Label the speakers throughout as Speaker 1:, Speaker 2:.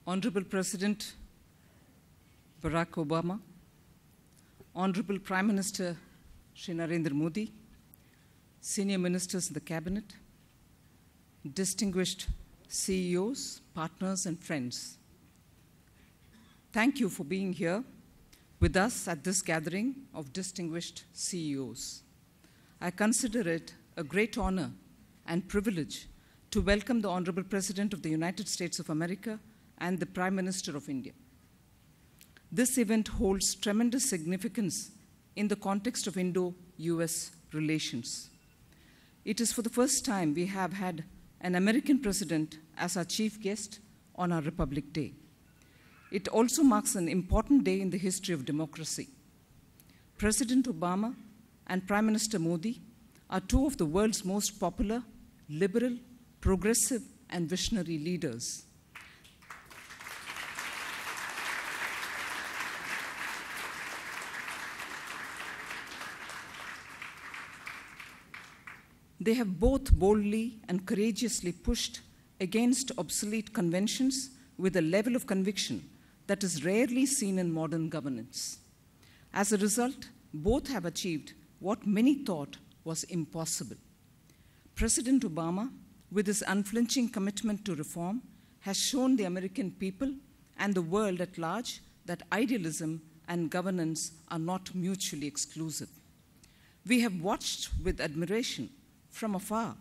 Speaker 1: Honorable President Barack Obama, Honorable Prime Minister Shri Narendra Modi, senior ministers in the cabinet, distinguished CEOs, partners, and friends. Thank you for being here with us at this gathering of distinguished CEOs. I consider it a great honor and privilege to welcome the Honorable President of the United States of America and the Prime Minister of India. This event holds tremendous significance in the context of Indo-US relations. It is for the first time we have had an American president as our chief guest on our Republic Day. It also marks an important day in the history of democracy. President Obama and Prime Minister Modi are two of the world's most popular, liberal, progressive, and visionary leaders. They have both boldly and courageously pushed against obsolete conventions with a level of conviction that is rarely seen in modern governance. As a result, both have achieved what many thought was impossible. President Obama, with his unflinching commitment to reform, has shown the American people and the world at large that idealism and governance are not mutually exclusive. We have watched with admiration from afar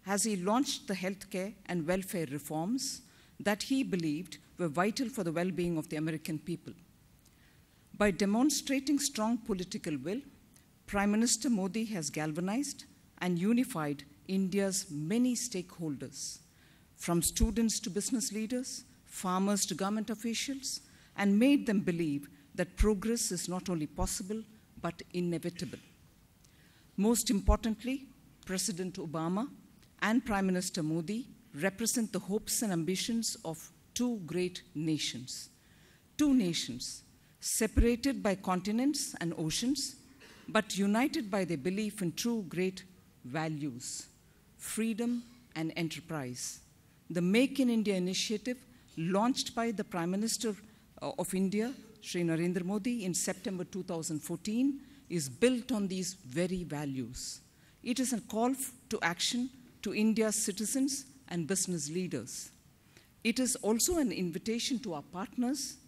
Speaker 1: as he launched the healthcare and welfare reforms that he believed were vital for the well-being of the American people. By demonstrating strong political will, Prime Minister Modi has galvanized and unified India's many stakeholders, from students to business leaders, farmers to government officials, and made them believe that progress is not only possible, but inevitable. Most importantly, President Obama and Prime Minister Modi represent the hopes and ambitions of two great nations. Two nations separated by continents and oceans, but united by their belief in two great values: freedom and enterprise. The Make in India initiative, launched by the Prime Minister of India, Shri Narendra Modi, in September 2014, is built on these very values. It is a call to action to India's citizens and business leaders. It is also an invitation to our partners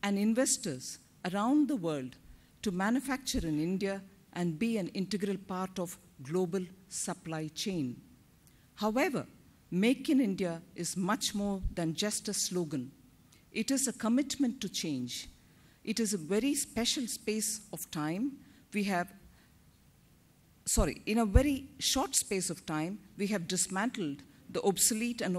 Speaker 1: and investors around the world to manufacture in India and be an integral part of global supply chain. However, Make in India is much more than just a slogan. It is a commitment to change. It is a very special space of time. In a very short space of time, we have dismantled the obsolete and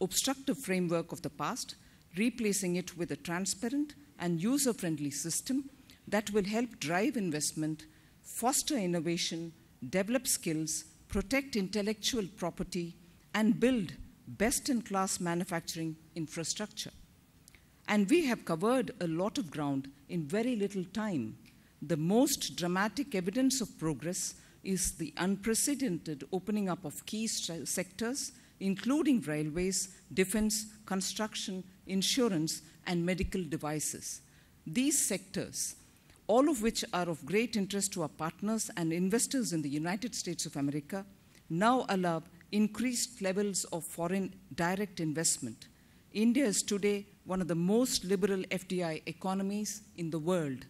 Speaker 1: obstructive framework of the past, replacing it with a transparent and user-friendly system that will help drive investment, foster innovation, develop skills, protect intellectual property, and build best-in-class manufacturing infrastructure. And we have covered a lot of ground in very little time. The most dramatic evidence of progress is the unprecedented opening up of key sectors, including railways, defense, construction, insurance, and medical devices. These sectors, all of which are of great interest to our partners and investors in the United States of America, now allow increased levels of foreign direct investment. India is today one of the most liberal FDI economies in the world.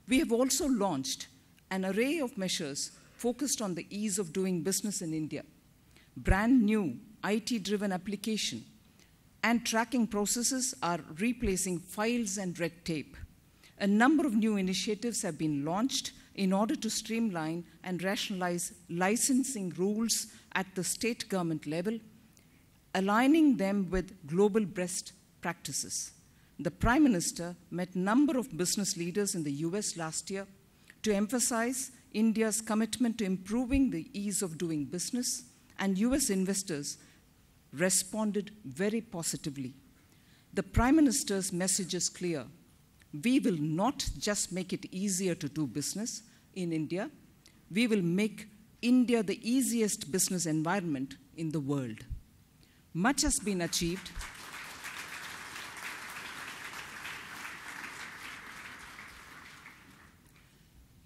Speaker 1: We have also launched an array of measures focused on the ease of doing business in India. Brand new IT-driven application and tracking processes are replacing files and red tape. A number of new initiatives have been launched in order to streamline and rationalize licensing rules at the state government level, aligning them with global best practices. The Prime Minister met a number of business leaders in the US last year to emphasize India's commitment to improving the ease of doing business, and US investors responded very positively. The Prime Minister's message is clear. We will not just make it easier to do business in India, we will make India the easiest business environment in the world. Much has been achieved.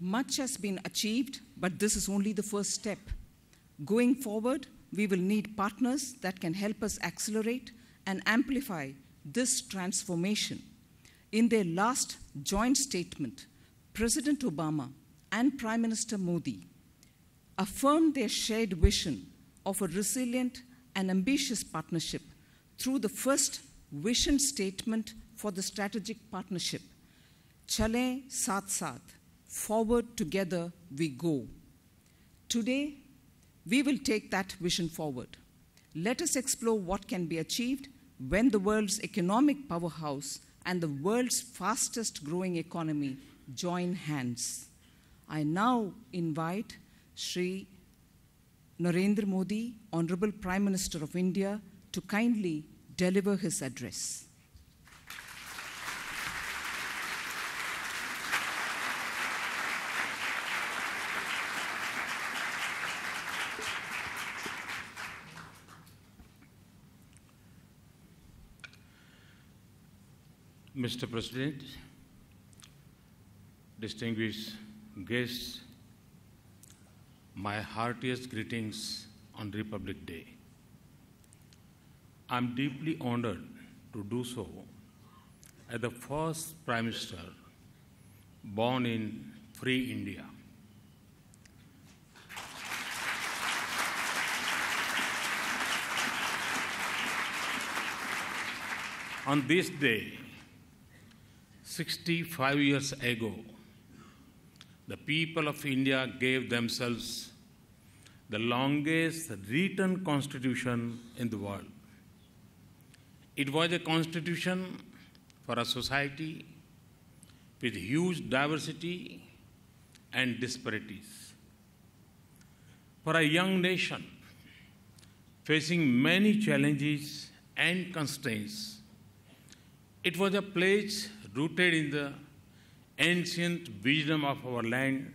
Speaker 1: Much has been achieved, but this is only the first step. Going forward, we will need partners that can help us accelerate and amplify this transformation. In their last joint statement, President Obama and Prime Minister Modi affirmed their shared vision of a resilient and ambitious partnership through the first vision statement for the strategic partnership. Chale Saath Saath, forward together we go. Today, we will take that vision forward. Let us explore what can be achieved when the world's economic powerhouse and the world's fastest growing economy join hands. I now invite Shri Narendra Modi, Honorable Prime Minister of India, to kindly deliver his address.
Speaker 2: Mr. President, distinguished guests, my heartiest greetings on Republic Day. I'm deeply honored to do so as the first Prime Minister born in free India. On this day, 65 years ago, the people of India gave themselves the longest written constitution in the world. It was a constitution for a society with huge diversity and disparities. For a young nation facing many challenges and constraints, it was a pledge rooted in the ancient wisdom of our land,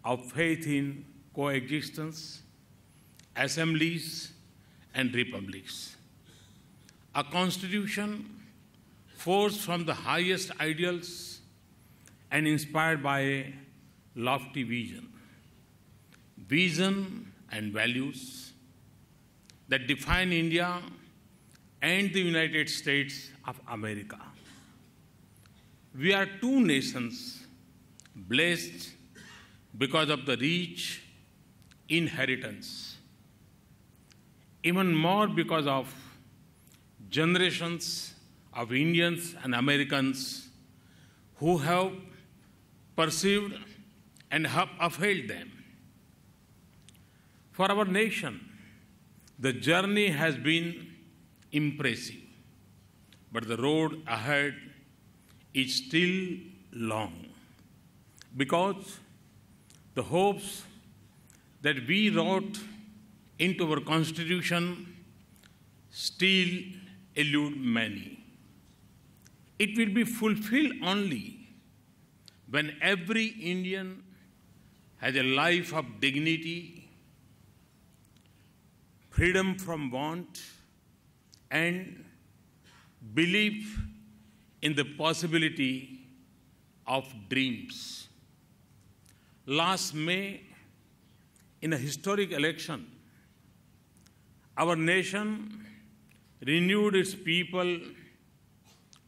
Speaker 2: of faith in coexistence, assemblies, and republics. A constitution forged from the highest ideals and inspired by a lofty vision and values that define India and the United States of America. We are two nations blessed because of the rich inheritance, even more because of generations of Indians and Americans who have perceived and have upheld them. For our nation, the journey has been impressive, but the road ahead is still long, because the hopes that we wrote into our Constitution still elude many. It will be fulfilled only when every Indian has a life of dignity, freedom from want, and belief in the possibility of dreams. Last May, in a historic election, our nation renewed its people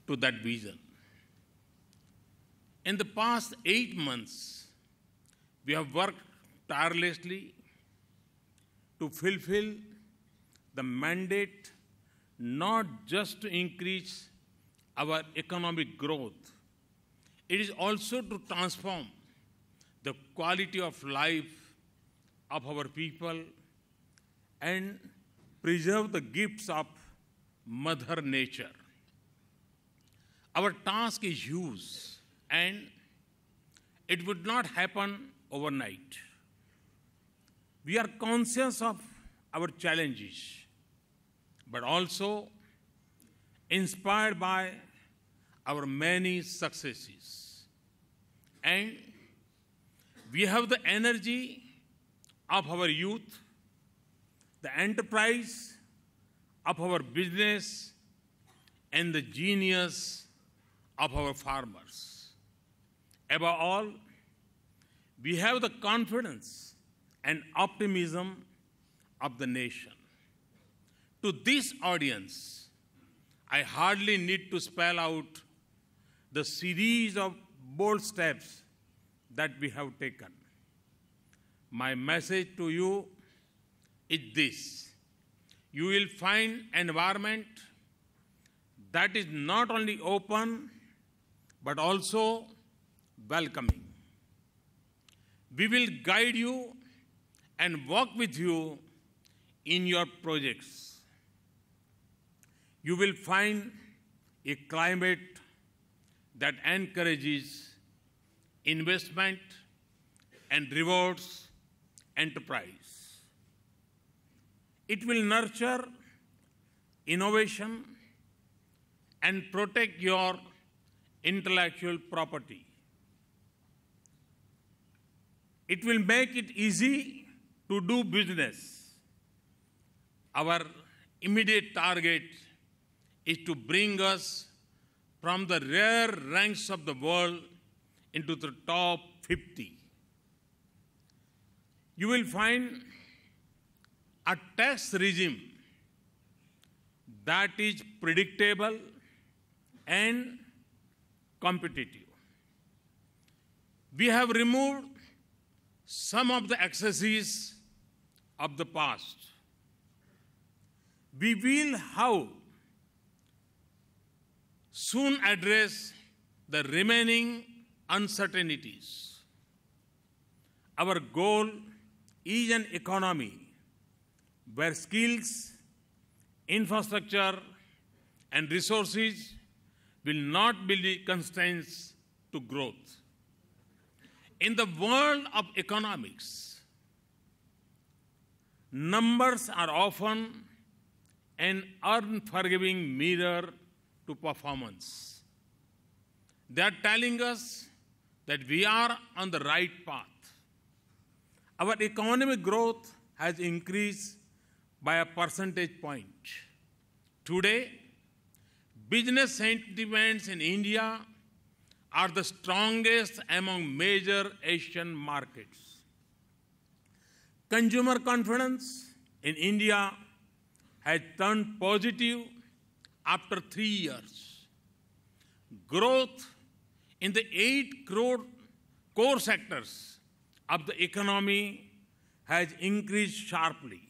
Speaker 2: to that vision. In the past 8 months, we have worked tirelessly to fulfill the mandate not just to increase our economic growth, it is also to transform the quality of life of our people and preserve the gifts of Mother Nature. Our task is huge, and it would not happen overnight. We are conscious of our challenges, but also inspired by our many successes. And we have the energy of our youth, the enterprise of our business, and the genius of our farmers. Above all, We have the confidence and optimism of the nation. To this audience, I hardly need to spell out the series of bold steps that we have taken. My message to you is this: you will find an environment that is not only open but also welcoming. We will guide you and work with you in your projects. You will find a climate that encourages investment and rewards enterprise. It will nurture innovation and protect your intellectual property. It will make it easy to do business. Our immediate target is to bring us from the rare ranks of the world into the top 50. You will find a tax regime that is predictable and competitive. We have removed some of the excesses of the past. We will, how, soon address the remaining uncertainties. Our goal is an economy where skills, infrastructure, and resources will not be the constraints to growth. In the world of economics, numbers are often an unforgiving mirror to performance. They are telling us that we are on the right path. Our economic growth has increased by a percentage point. Today, business sentiments in India are the strongest among major Asian markets. Consumer confidence in India has turned positive after 3 years. Growth in the 8 core sectors of the economy has increased sharply.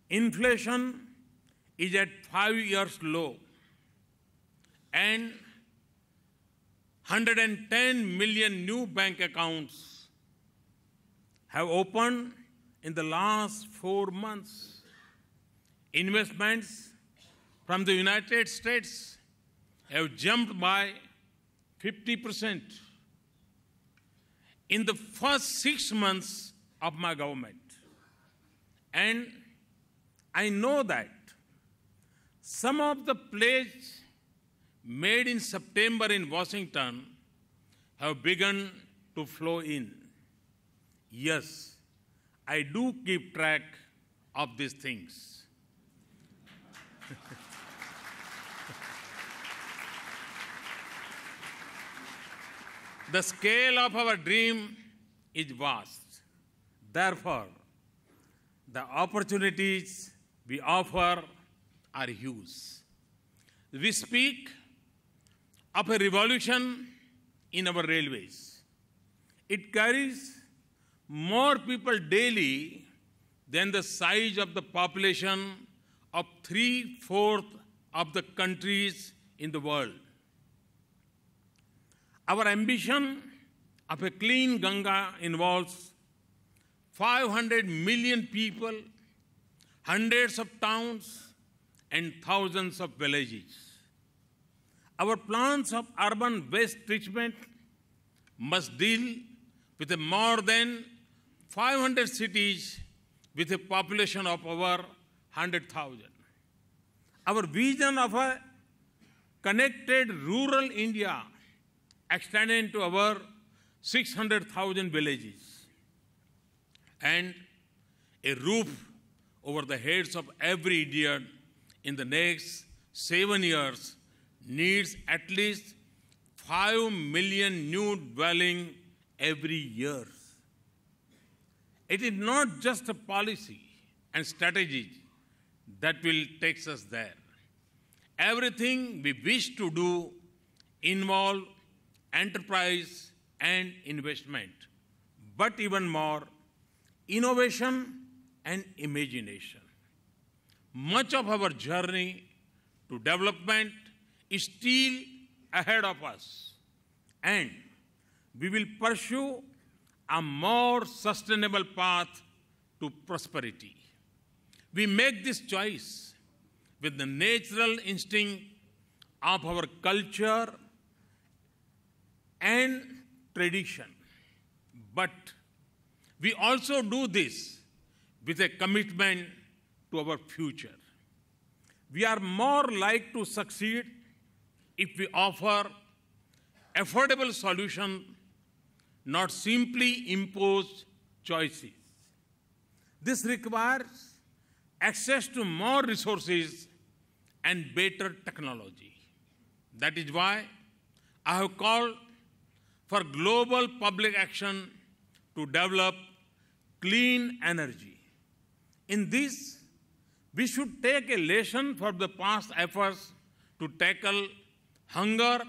Speaker 2: Inflation is at 5 years low, and 110 million new bank accounts have opened in the last 4 months. Investments from the United States have jumped by 50% in the first 6 months of my government. And I know that some of the pledges made in September in Washington have begun to flow in. Yes, I do keep track of these things. The scale of our dream is vast. Therefore, the opportunities we offer are huge. We speak of a revolution in our railways. It carries more people daily than the size of the population of 3/4 of the countries in the world. Our ambition of a clean Ganga involves 500 million people, hundreds of towns, and thousands of villages. Our plans of urban waste treatment must deal with more than 500 cities with a population of over 100,000. Our vision of a connected rural India extended to over 600,000 villages, and a roof over the heads of every Indian in the next 7 years needs at least 5 million new dwellings every year. It is not just a policy and strategy that will take us there. Everything we wish to do involve enterprise and investment, but even more, innovation and imagination. Much of our journey to development is still ahead of us, and we will pursue a more sustainable path to prosperity. We make this choice with the natural instinct of our culture and tradition. But we also do this with a commitment to our future. We are more likely to succeed if we offer affordable solutions, not simply impose choices. This requires access to more resources and better technology. That is why I have called for global public action to develop clean energy. In this, we should take a lesson from the past efforts to tackle hunger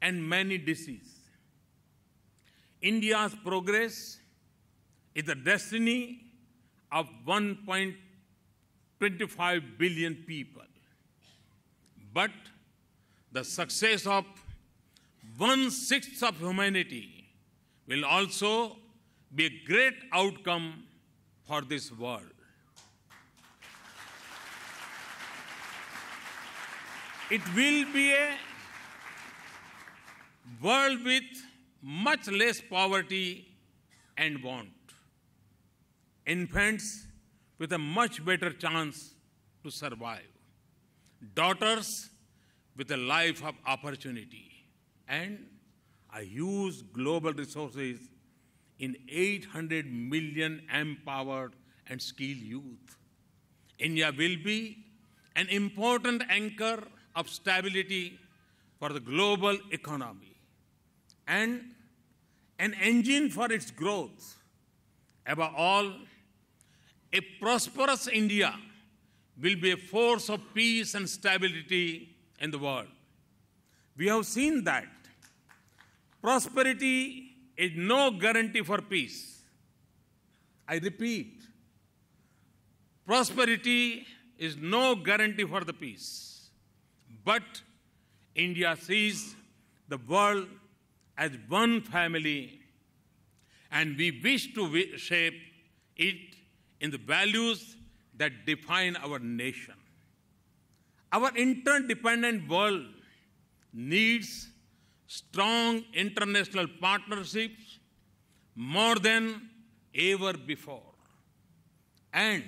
Speaker 2: and many diseases. India's progress is the destiny of 1.25 billion people. But the success of 1/6 of humanity will also be a great outcome for this world. It will be a world with much less poverty and want. Infants with a much better chance to survive. Daughters with a life of opportunity. And a huge global resources in 800 million empowered and skilled youth. India will be an important anchor of stability for the global economy and an engine for its growth. Above all, a prosperous India will be a force of peace and stability in the world. We have seen that prosperity is no guarantee for peace. I repeat, prosperity is no guarantee for the peace. But India sees the world as one family, and we wish to shape it in the values that define our nation. Our interdependent world needs strong international partnerships more than ever before. And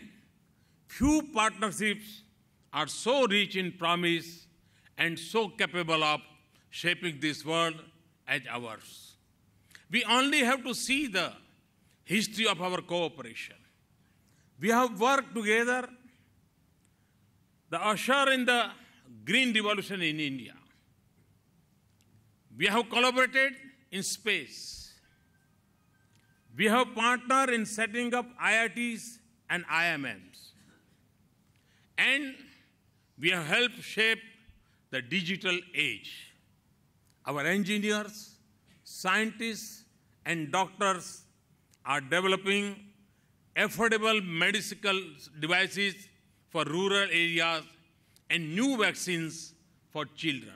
Speaker 2: few partnerships are so rich in promise and so capable of shaping this world as ours. We only have to see the history of our cooperation. We have worked together, the usher in the Green Revolution in India. We have collaborated in space. We have partnered in setting up IITs and IMMs. And we have helped shape the digital age. Our engineers, scientists, and doctors are developing affordable medical devices for rural areas and new vaccines for children.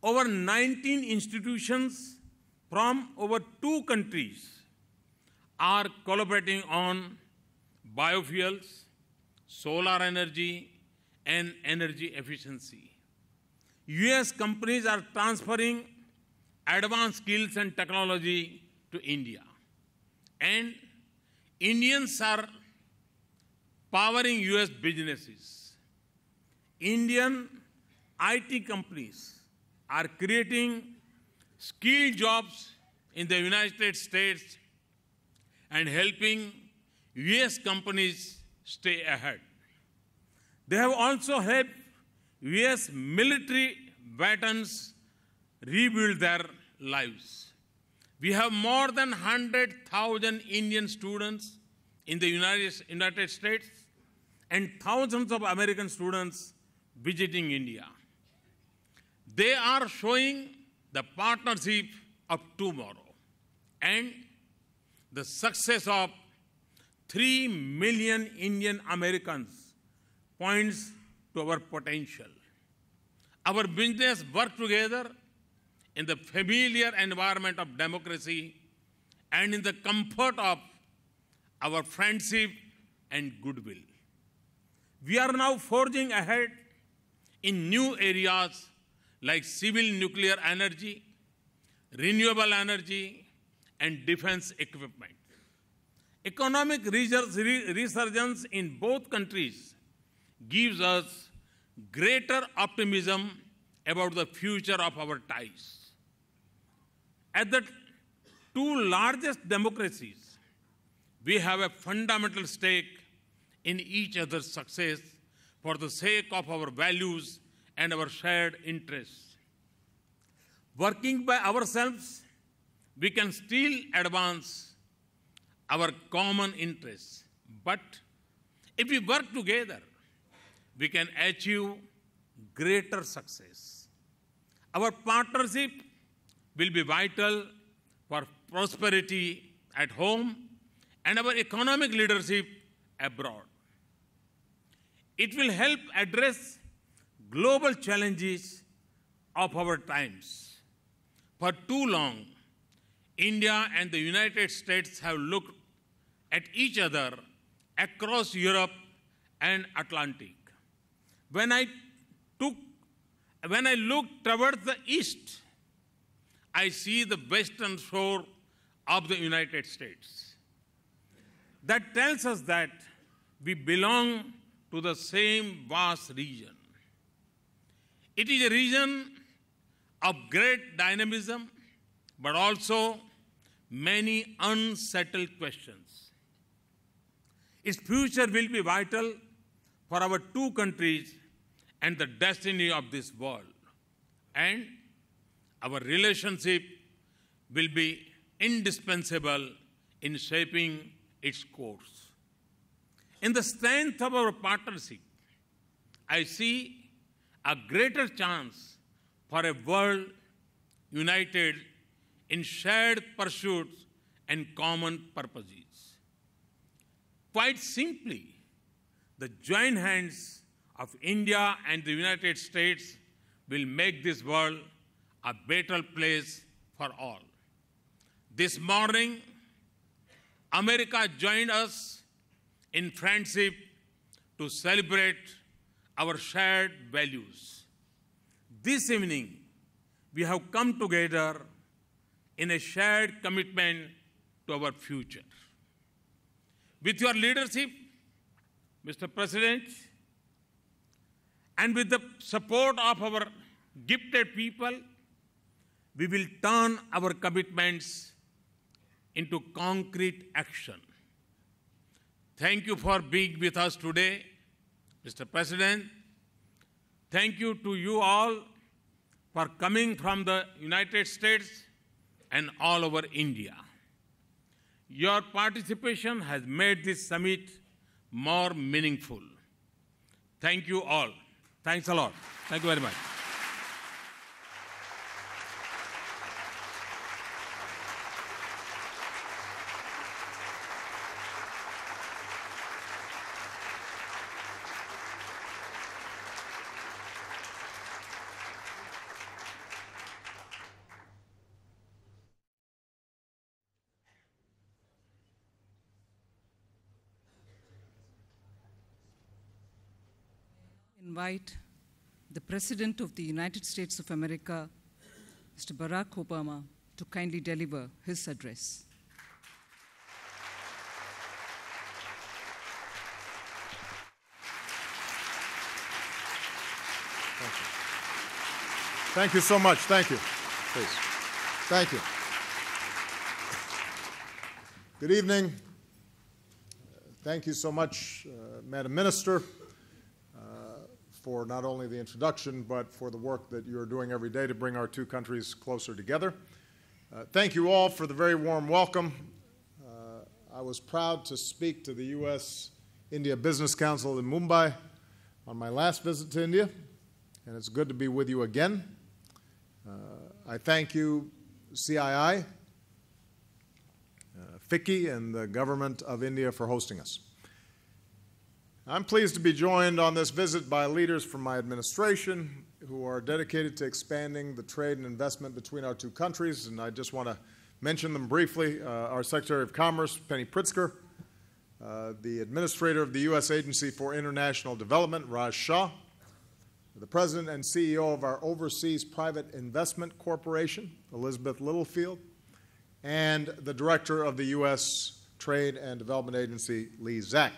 Speaker 2: Over 19 institutions from over 2 countries are collaborating on biofuels, solar energy, and energy efficiency. US companies are transferring advanced skills and technology to India. And Indians are powering US businesses. Indian IT companies are creating skilled jobs in the United States and helping US companies stay ahead. They have also helped US military veterans rebuild their lives. We have more than 100,000 Indian students in the United States and thousands of American students visiting India. They are showing the partnership of tomorrow and the success of 3 million Indian Americans points to our potential. Our business work together in the familiar environment of democracy and in the comfort of our friendship and goodwill. We are now forging ahead in new areas like civil nuclear energy, renewable energy, and defense equipment. Economic resurgence in both countries gives us greater optimism about the future of our ties. As the two largest democracies, we have a fundamental stake in each other's success for the sake of our values and our shared interests. Working by ourselves, we can still advance our common interests. But if we work together, we can achieve greater success. Our partnership will be vital for prosperity at home and our economic leadership abroad. It will help address global challenges of our times. For too long, India and the United States have looked at each other across Europe and Atlantic. When I look towards the east, I see the western shore of the United States. That tells us that we belong to the same vast region. It is a region of great dynamism, but also many unsettled questions. Its future will be vital for our two countries and the destiny of this world. And our relationship will be indispensable in shaping its course. In the strength of our partnership, I see a greater chance for a world united in shared pursuits and common purposes. Quite simply, the joint hands of India and the United States will make this world a better place for all. This morning, America joined us in friendship to celebrate our shared values. This evening, we have come together in a shared commitment to our future. With your leadership, Mr. President, and with the support of our gifted people, we will turn our commitments into concrete action. Thank you for being with us today, Mr. President. Thank you to you all for coming from the United States and all over India. Your participation has made this summit more meaningful. Thank you all. Thanks a lot. Thank you very much.
Speaker 1: Invite the President of the United States of America, Mr. Barack Obama, to kindly deliver his address.
Speaker 3: Thank you so much. Thank you. Please. Thank you. Good evening. Thank you so much, Madam Minister, for not only the introduction, but for the work that you're doing every day to bring our two countries closer together. Thank you all for the very warm welcome. I was proud to speak to the U.S.-India Business Council in Mumbai on my last visit to India, and it's good to be with you again. I thank you, CII, FICCI, and the Government of India for hosting us. I'm pleased to be joined on this visit by leaders from my administration who are dedicated to expanding the trade and investment between our two countries, and I just want to mention them briefly. Our Secretary of Commerce, Penny Pritzker, the Administrator of the U.S. Agency for International Development, Raj Shah, the President and CEO of our Overseas Private Investment Corporation, Elizabeth Littlefield, and the Director of the U.S. Trade and Development Agency, Lee Zack.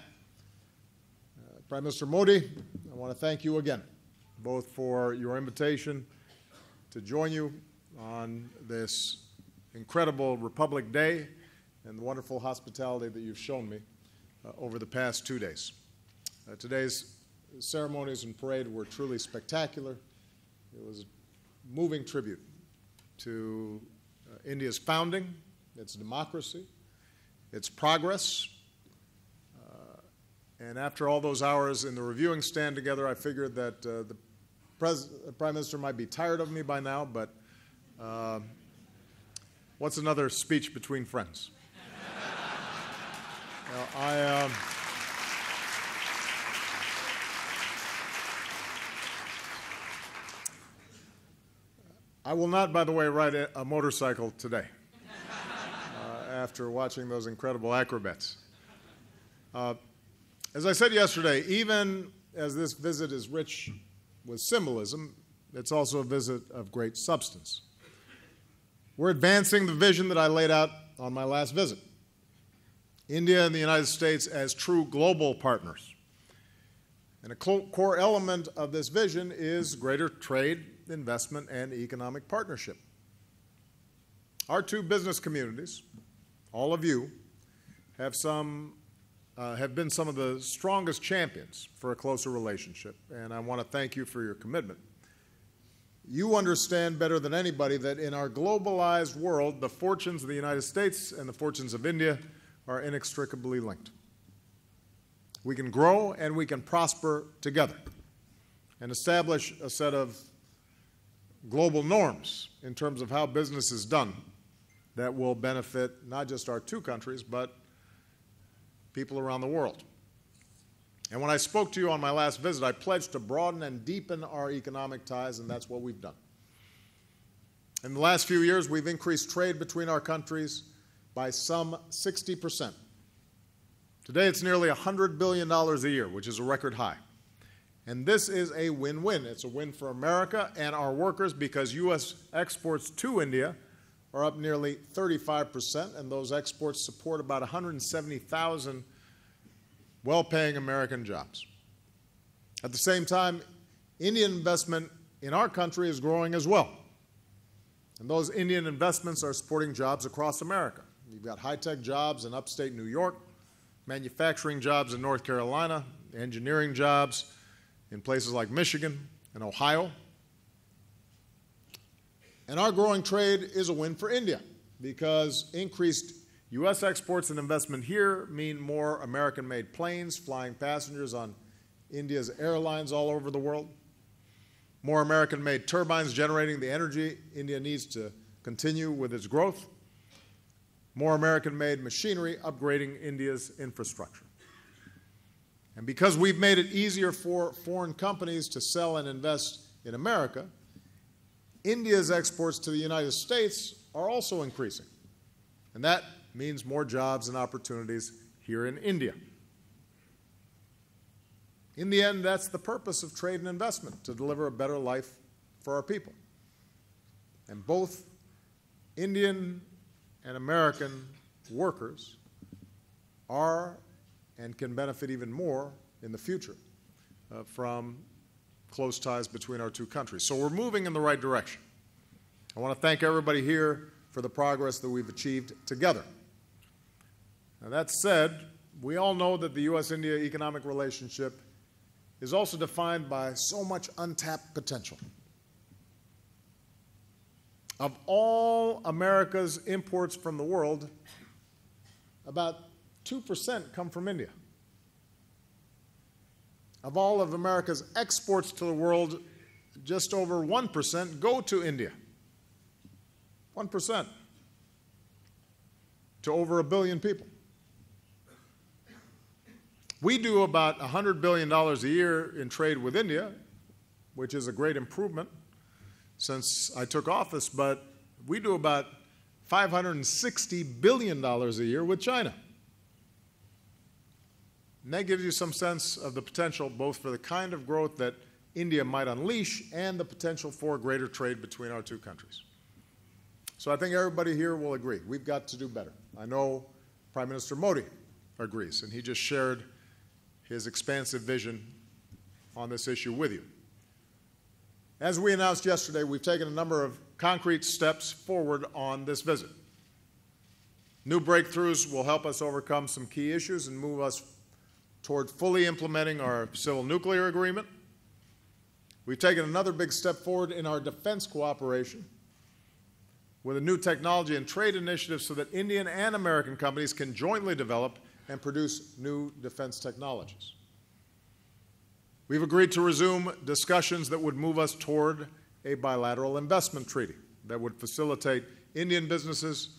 Speaker 3: Prime Minister Modi, I want to thank you again, both for your invitation to join you on this incredible Republic Day and the wonderful hospitality that you've shown me over the past 2 days. Today's ceremonies and parade were truly spectacular. It was a moving tribute to India's founding, its democracy, its progress. And after all those hours in the reviewing stand together, I figured that the Prime Minister might be tired of me by now, but what's another speech between friends? I will not, by the way, ride a motorcycle today after watching those incredible acrobats. As I said yesterday, even as this visit is rich with symbolism, it's also a visit of great substance. We're advancing the vision that I laid out on my last visit. India and the United States as true global partners. And a core element of this vision is greater trade, investment, and economic partnership. Our two business communities, all of you, have been some of the strongest champions for a closer relationship, and I want to thank you for your commitment. You understand better than anybody that in our globalized world, the fortunes of the United States and the fortunes of India are inextricably linked. We can grow and we can prosper together and establish a set of global norms in terms of how business is done that will benefit not just our two countries, but people around the world. And when I spoke to you on my last visit, I pledged to broaden and deepen our economic ties, and that's what we've done. In the last few years, we've increased trade between our countries by some 60%. Today, it's nearly $100 billion a year, which is a record high. And this is a win-win. It's a win for America and our workers because U.S. exports to India are up nearly 35%, and those exports support about 170,000 well-paying American jobs. At the same time, Indian investment in our country is growing as well. And those Indian investments are supporting jobs across America. You've got high-tech jobs in upstate New York, manufacturing jobs in North Carolina, engineering jobs in places like Michigan and Ohio. And our growing trade is a win for India because increased U.S. exports and investment here mean more American-made planes flying passengers on India's airlines all over the world, more American-made turbines generating the energy India needs to continue with its growth, more American-made machinery upgrading India's infrastructure. And because we've made it easier for foreign companies to sell and invest in America, India's exports to the United States are also increasing. And that means more jobs and opportunities here in India. In the end, that's the purpose of trade and investment, to deliver a better life for our people. And both Indian and American workers are and can benefit even more in the future from close ties between our two countries. So we're moving in the right direction. I want to thank everybody here for the progress that we've achieved together. Now, that said, we all know that the U.S.-India economic relationship is also defined by so much untapped potential. Of all America's imports from the world, about 2% come from India. Of all of America's exports to the world, just over 1% go to India. 1% to over 1 billion people. We do about $100 billion a year in trade with India, which is a great improvement since I took office, but we do about $560 billion a year with China. And that gives you some sense of the potential both for the kind of growth that India might unleash and the potential for greater trade between our two countries. So I think everybody here will agree. We've got to do better. I know Prime Minister Modi agrees, and he just shared his expansive vision on this issue with you. As we announced yesterday, we've taken a number of concrete steps forward on this visit. New breakthroughs will help us overcome some key issues and move us toward fully implementing our civil nuclear agreement. We've taken another big step forward in our defense cooperation with a new technology and trade initiative so that Indian and American companies can jointly develop and produce new defense technologies. We've agreed to resume discussions that would move us toward a bilateral investment treaty that would facilitate Indian businesses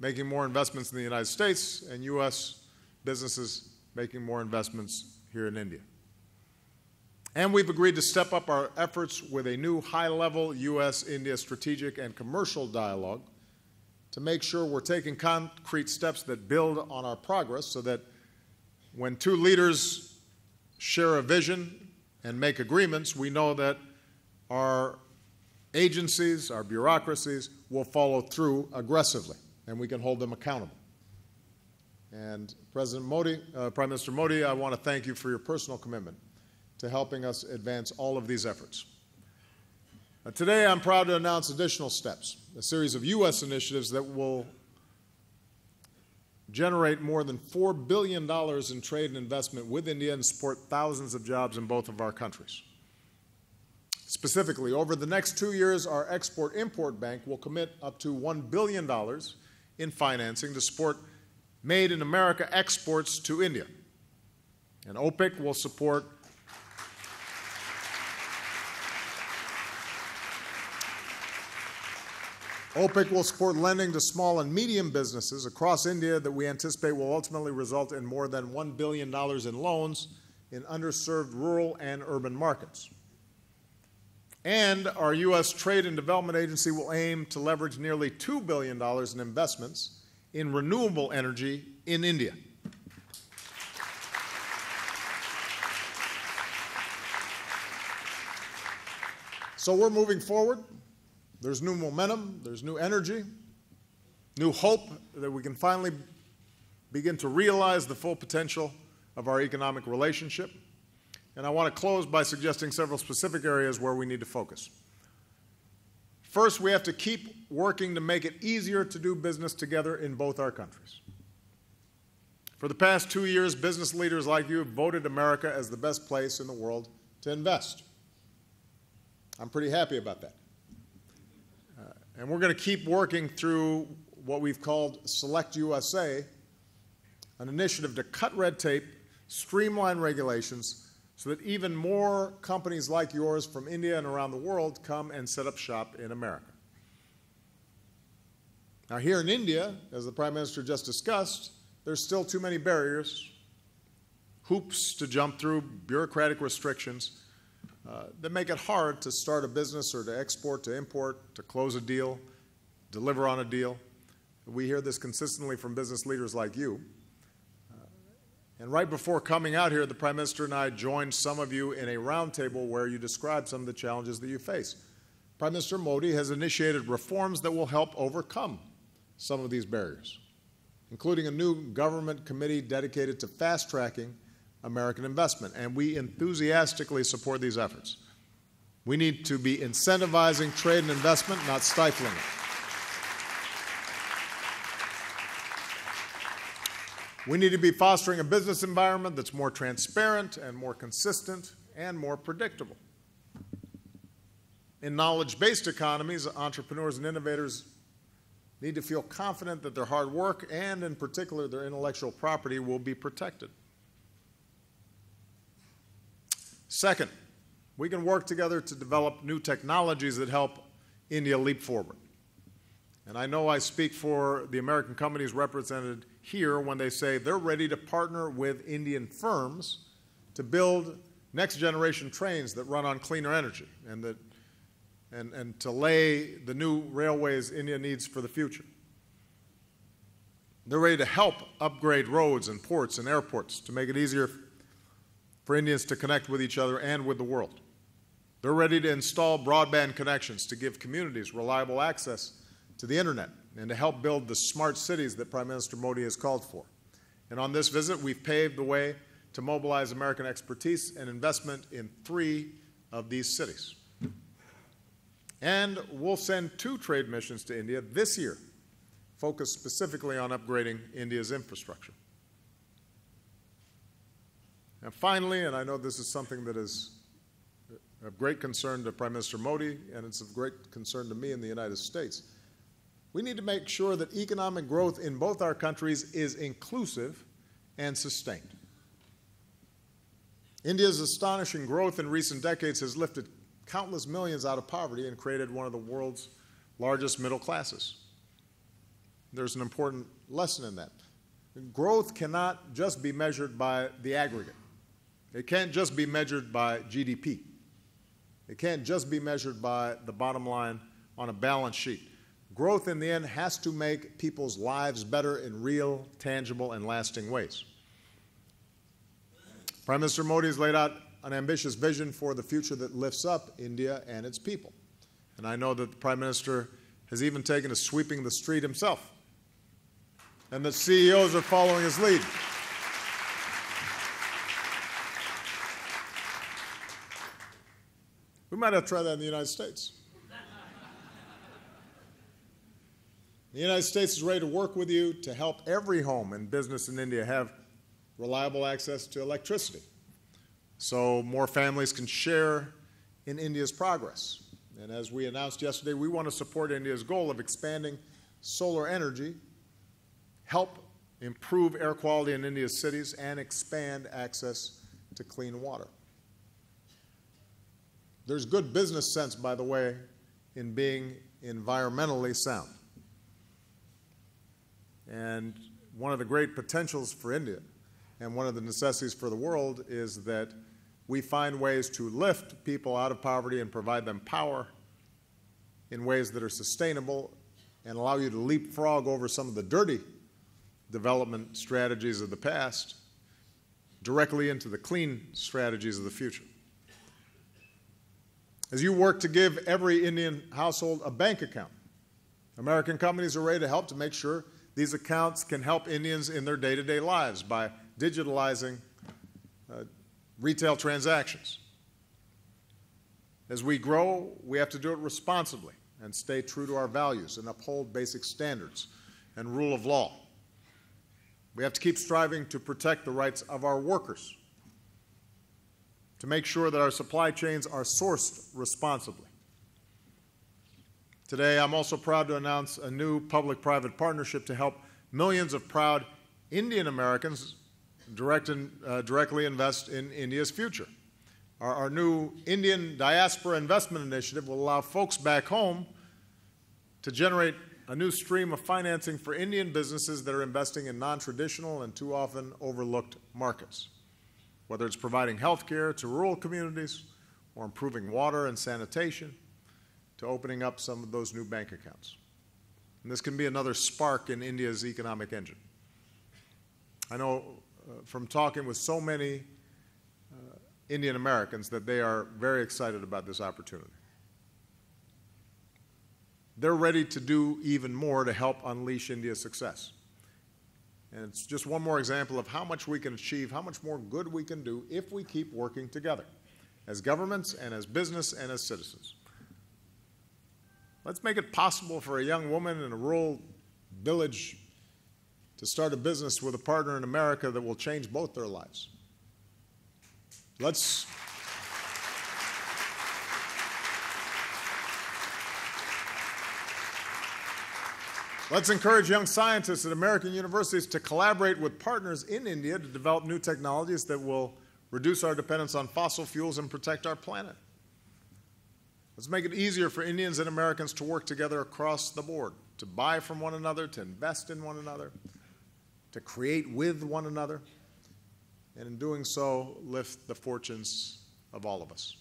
Speaker 3: making more investments in the United States and U.S. businesses making more investments here in India. And we've agreed to step up our efforts with a new high-level U.S.-India strategic and commercial dialogue to make sure we're taking concrete steps that build on our progress so that when two leaders share a vision and make agreements, we know that our agencies, our bureaucracies will follow through aggressively, and we can hold them accountable. And President Modi, Prime Minister Modi, I want to thank you for your personal commitment to helping us advance all of these efforts. Today, I'm proud to announce additional steps, a series of U.S. initiatives that will generate more than $4 billion in trade and investment with India and support thousands of jobs in both of our countries. Specifically, over the next 2 years, our Export-Import Bank will commit up to $1 billion in financing to support Made in America exports to India. And OPIC will support lending to small and medium businesses across India that we anticipate will ultimately result in more than $1 billion in loans in underserved rural and urban markets. And our U.S. Trade and Development Agency will aim to leverage nearly $2 billion in investments in renewable energy in India. So we're moving forward. There's new momentum, there's new energy, new hope that we can finally begin to realize the full potential of our economic relationship. And I want to close by suggesting several specific areas where we need to focus. First, we have to keep working to make it easier to do business together in both our countries. For the past 2 years, business leaders like you have voted America as the best place in the world to invest. I'm pretty happy about that. And we're going to keep working through what we've called Select USA, an initiative to cut red tape, streamline regulations, so that even more companies like yours from India and around the world come and set up shop in America. Now, here in India, as the Prime Minister just discussed, there's still too many barriers, hoops to jump through, bureaucratic restrictions that make it hard to start a business or to export, to import, to close a deal, deliver on a deal. We hear this consistently from business leaders like you. And right before coming out here, the Prime Minister and I joined some of you in a roundtable where you described some of the challenges that you face. Prime Minister Modi has initiated reforms that will help overcome some of these barriers, including a new government committee dedicated to fast-tracking American investment, and we enthusiastically support these efforts. We need to be incentivizing trade and investment, not stifling it. We need to be fostering a business environment that's more transparent and more consistent and more predictable. In knowledge-based economies, entrepreneurs and innovators need to feel confident that their hard work and, in particular, their intellectual property will be protected. Second, we can work together to develop new technologies that help India leap forward. And I know I speak for the American companies represented here when they say they're ready to partner with Indian firms to build next-generation trains that run on cleaner energy and to lay the new railways India needs for the future. They're ready to help upgrade roads and ports and airports to make it easier for Indians to connect with each other and with the world. They're ready to install broadband connections to give communities reliable access to the internet and to help build the smart cities that Prime Minister Modi has called for. And on this visit, we've paved the way to mobilize American expertise and investment in 3 of these cities. And we'll send 2 trade missions to India this year, focused specifically on upgrading India's infrastructure. And finally, and I know this is something that is of great concern to Prime Minister Modi, and it's of great concern to me in the United States, we need to make sure that economic growth in both our countries is inclusive and sustained. India's astonishing growth in recent decades has lifted countless millions out of poverty and created one of the world's largest middle classes. There's an important lesson in that. Growth cannot just be measured by the aggregate. It can't just be measured by GDP. It can't just be measured by the bottom line on a balance sheet. Growth in the end has to make people's lives better in real, tangible, and lasting ways. Prime Minister Modi has laid out an ambitious vision for the future that lifts up India and its people. And I know that the Prime Minister has even taken to sweeping the street himself, and that CEOs are following his lead. We might have to try that in the United States. The United States is ready to work with you to help every home and business in India have reliable access to electricity, so more families can share in India's progress. And as we announced yesterday, we want to support India's goal of expanding solar energy, help improve air quality in India's cities, and expand access to clean water. There's good business sense, by the way, in being environmentally sound. And one of the great potentials for India and one of the necessities for the world is that we find ways to lift people out of poverty and provide them power in ways that are sustainable and allow you to leapfrog over some of the dirty development strategies of the past directly into the clean strategies of the future. As you work to give every Indian household a bank account, American companies are ready to help to make sure these accounts can help Indians in their day-to-day lives by digitalizing retail transactions. As we grow, we have to do it responsibly and stay true to our values and uphold basic standards and rule of law. We have to keep striving to protect the rights of our workers, to make sure that our supply chains are sourced responsibly. Today, I'm also proud to announce a new public-private partnership to help millions of proud Indian Americans directly invest in India's future. Our new Indian Diaspora Investment Initiative will allow folks back home to generate a new stream of financing for Indian businesses that are investing in non-traditional and too often overlooked markets, whether it's providing health care to rural communities or improving water and sanitation, to opening up some of those new bank accounts. And this can be another spark in India's economic engine. I know from talking with so many Indian Americans that they are very excited about this opportunity. They're ready to do even more to help unleash India's success. And it's just one more example of how much we can achieve, how much more good we can do if we keep working together as governments and as business and as citizens. Let's make it possible for a young woman in a rural village to start a business with a partner in America that will change both their lives. Let's encourage young scientists at American universities to collaborate with partners in India to develop new technologies that will reduce our dependence on fossil fuels and protect our planet. Let's make it easier for Indians and Americans to work together across the board, to buy from one another, to invest in one another, to create with one another, and in doing so, lift the fortunes of all of us.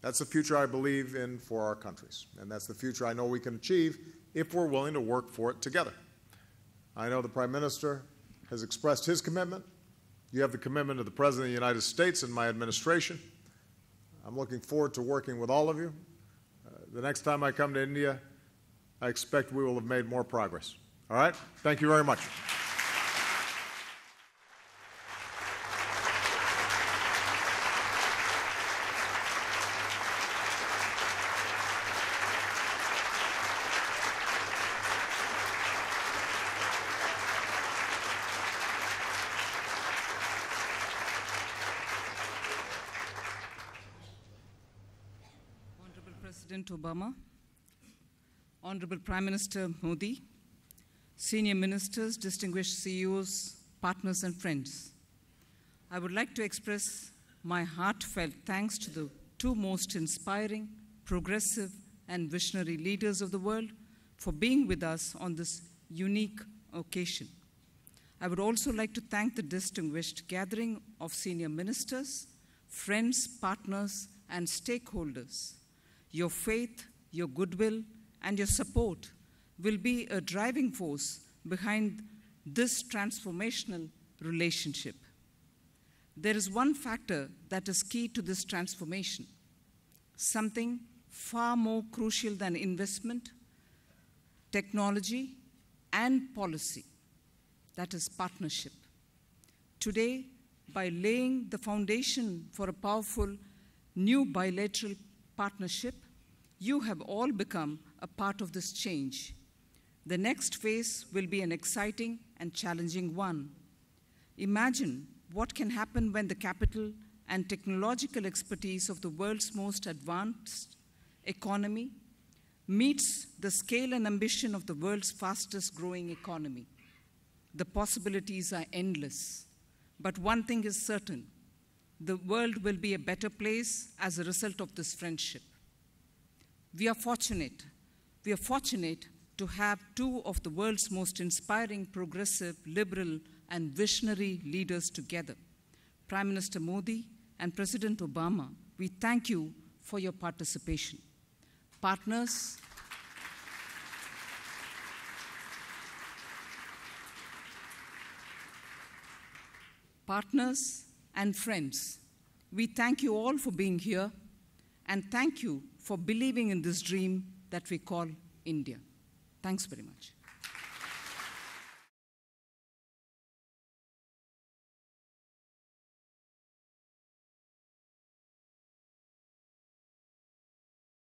Speaker 3: That's the future I believe in for our countries, and that's the future I know we can achieve if we're willing to work for it together. I know the Prime Minister has expressed his commitment. You have the commitment of the President of the United States and my administration. I'm looking forward to working with all of you. The next time I come to India, I expect we will have made more progress. All right? Thank you very much.
Speaker 1: President Obama, Honorable Prime Minister Modi, senior ministers, distinguished CEOs, partners, and friends, I would like to express my heartfelt thanks to the two most inspiring, progressive, and visionary leaders of the world for being with us on this unique occasion. I would also like to thank the distinguished gathering of senior ministers, friends, partners, and stakeholders. Your faith, your goodwill, and your support will be a driving force behind this transformational relationship. There is one factor that is key to this transformation, something far more crucial than investment, technology, and policy. That is partnership. Today, by laying the foundation for a powerful new bilateral partnership, you have all become a part of this change. The next phase will be an exciting and challenging one. Imagine what can happen when the capital and technological expertise of the world's most advanced economy meets the scale and ambition of the world's fastest growing economy. The possibilities are endless, but one thing is certain: the world will be a better place as a result of this friendship. We are fortunate to have two of the world's most inspiring, progressive, liberal, and visionary leaders together. Prime Minister Modi and President Obama, we thank you for your participation. Partners, and friends, we thank you all for being here, and thank you for believing in this dream that we call India. Thanks very much.